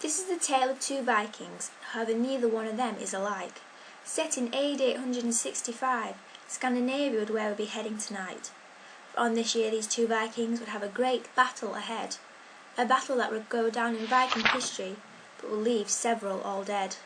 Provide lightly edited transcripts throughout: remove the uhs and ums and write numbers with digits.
This is the tale of two Vikings, however neither one of them is alike. Set in AD 865, Scandinavia would where we'll be heading tonight. On this year these two Vikings would have a great battle ahead. A battle that would go down in Viking history, but will leave several all dead.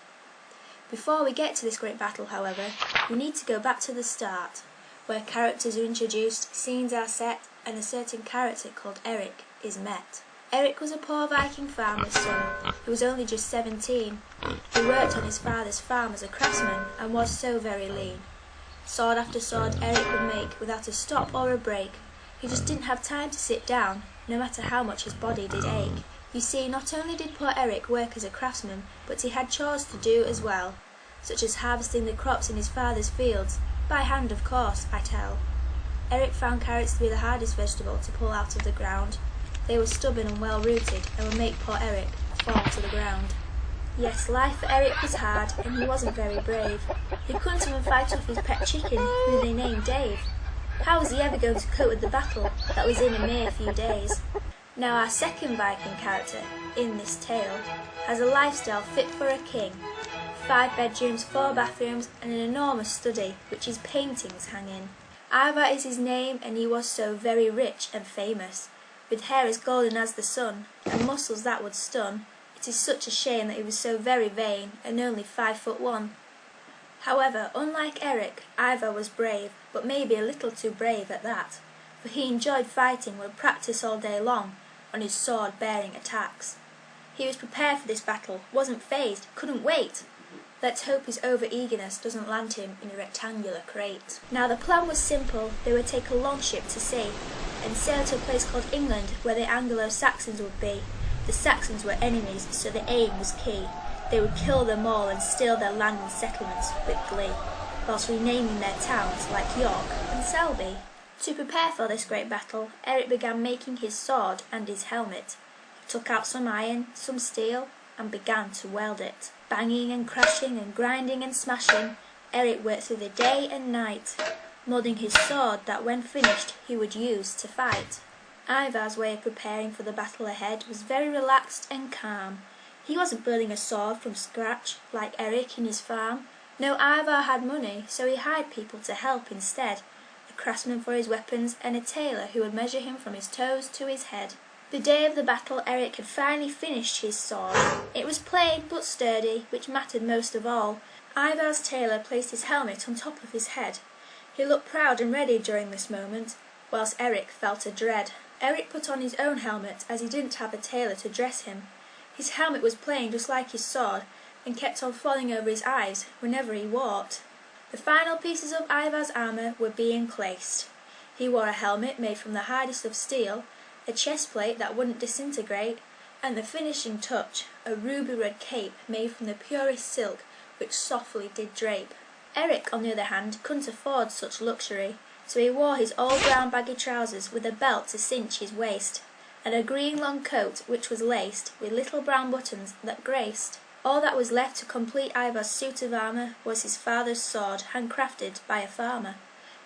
Before we get to this great battle, however, we need to go back to the start, where characters are introduced, scenes are set, and a certain character called Eric is met. Eric was a poor Viking farmer's son, who was only just 17. He worked on his father's farm as a craftsman, and was so very lean. Sword after sword Eric would make without a stop or a break. He just didn't have time to sit down, no matter how much his body did ache. You see, not only did poor Eric work as a craftsman, but he had chores to do as well, such as harvesting the crops in his father's fields, by hand of course, I tell. Eric found carrots to be the hardest vegetable to pull out of the ground. They were stubborn and well rooted, and would make poor Eric fall to the ground. Yes, life for Eric was hard, and he wasn't very brave. He couldn't even fight off his pet chicken, who they named Dave. How was he ever going to cope with the battle that was in a mere few days? Now our second Viking character, in this tale, has a lifestyle fit for a king. 5 bedrooms, 4 bathrooms, and an enormous study, which his paintings hang in. Ivar is his name, and he was so very rich and famous, with hair as golden as the sun, and muscles that would stun. It is such a shame that he was so very vain, and only 5'1". However, unlike Eric, Ivar was brave, but maybe a little too brave at that, for he enjoyed fighting, would practice all day long, on his sword-bearing attacks. He was prepared for this battle, wasn't fazed, couldn't wait. Let's hope his over-eagerness doesn't land him in a rectangular crate. Now the plan was simple. They would take a longship to sea, and sail to a place called England, where the Anglo-Saxons would be. The Saxons were enemies, so the aim was key. They would kill them all and steal their land and settlements with glee, whilst renaming their towns like York and Selby. To prepare for this great battle, Eric began making his sword and his helmet. He took out some iron, some steel, and began to weld it. Banging and crashing and grinding and smashing, Eric worked through the day and night, moulding his sword that when finished he would use to fight. Ivar's way of preparing for the battle ahead was very relaxed and calm. He wasn't building a sword from scratch like Eric in his farm. No, Ivar had money, so he hired people to help instead, a craftsman for his weapons and a tailor who would measure him from his toes to his head. The day of the battle Eric had finally finished his sword. It was plain but sturdy, which mattered most of all. Ivar's tailor placed his helmet on top of his head. He looked proud and ready during this moment, whilst Eric felt a dread. Eric put on his own helmet, as he didn't have a tailor to dress him. His helmet was plain just like his sword, and kept on falling over his eyes whenever he walked. The final pieces of Ivar's armour were being placed. He wore a helmet made from the hardest of steel, a chest plate that wouldn't disintegrate, and the finishing touch, a ruby red cape made from the purest silk which softly did drape. Eric, on the other hand, couldn't afford such luxury, so he wore his old brown baggy trousers with a belt to cinch his waist, and a green long coat which was laced with little brown buttons that graced. All that was left to complete Ivar's suit of armour was his father's sword, handcrafted by a farmer.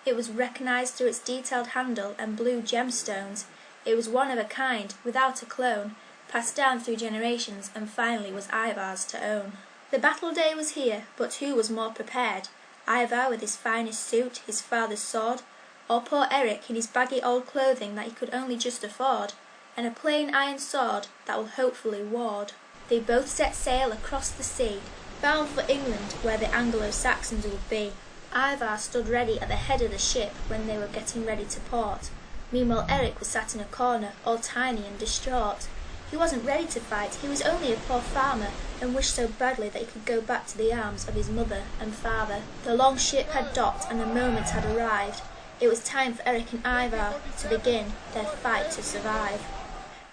It was recognised through its detailed handle and blue gemstones. It was one of a kind, without a clone, passed down through generations, and finally was Ivar's to own. The battle day was here, but who was more prepared? Ivar with his finest suit, his father's sword, or poor Eric in his baggy old clothing that he could only just afford, and a plain iron sword that will hopefully ward. They both set sail across the sea, bound for England, where the Anglo-Saxons would be. Ivar stood ready at the head of the ship when they were getting ready to port. Meanwhile Eric was sat in a corner, all tiny and distraught. He wasn't ready to fight, he was only a poor farmer, and wished so badly that he could go back to the arms of his mother and father. The long ship had docked and the moment had arrived. It was time for Eric and Ivar to begin their fight to survive.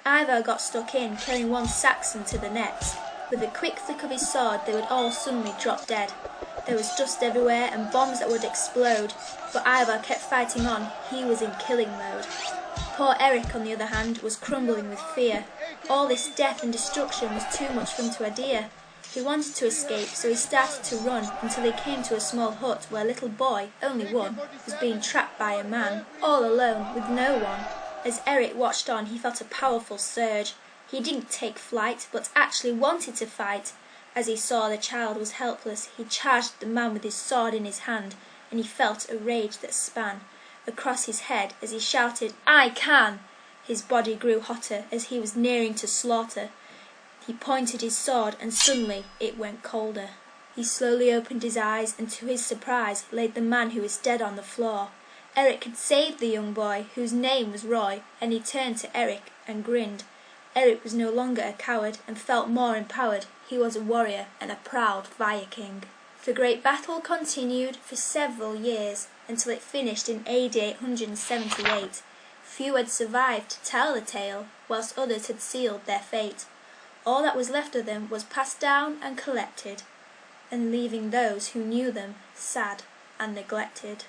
Ivar got stuck in, killing one Saxon to the next. With a quick flick of his sword they would all suddenly drop dead. There was dust everywhere and bombs that would explode, but Ivar kept fighting on. He was in killing mode. Poor Eric, on the other hand, was crumbling with fear. All this death and destruction was too much for him to endure. He wanted to escape, so he started to run until he came to a small hut where a little boy, only one, was being trapped by a man, all alone, with no one. As Eric watched on, he felt a powerful surge. He didn't take flight, but actually wanted to fight. As he saw the child was helpless, he charged the man with his sword in his hand, and he felt a rage that span across his head as he shouted, "I can!" His body grew hotter as he was nearing to slaughter. He pointed his sword, and suddenly it went colder. He slowly opened his eyes, and to his surprise laid the man who was dead on the floor. Eric had saved the young boy, whose name was Roy, and he turned to Eric and grinned. Eric was no longer a coward and felt more empowered. He was a warrior and a proud Viking. The great battle continued for several years until it finished in AD 878. Few had survived to tell the tale, whilst others had sealed their fate. All that was left of them was passed down and collected, and leaving those who knew them sad and neglected.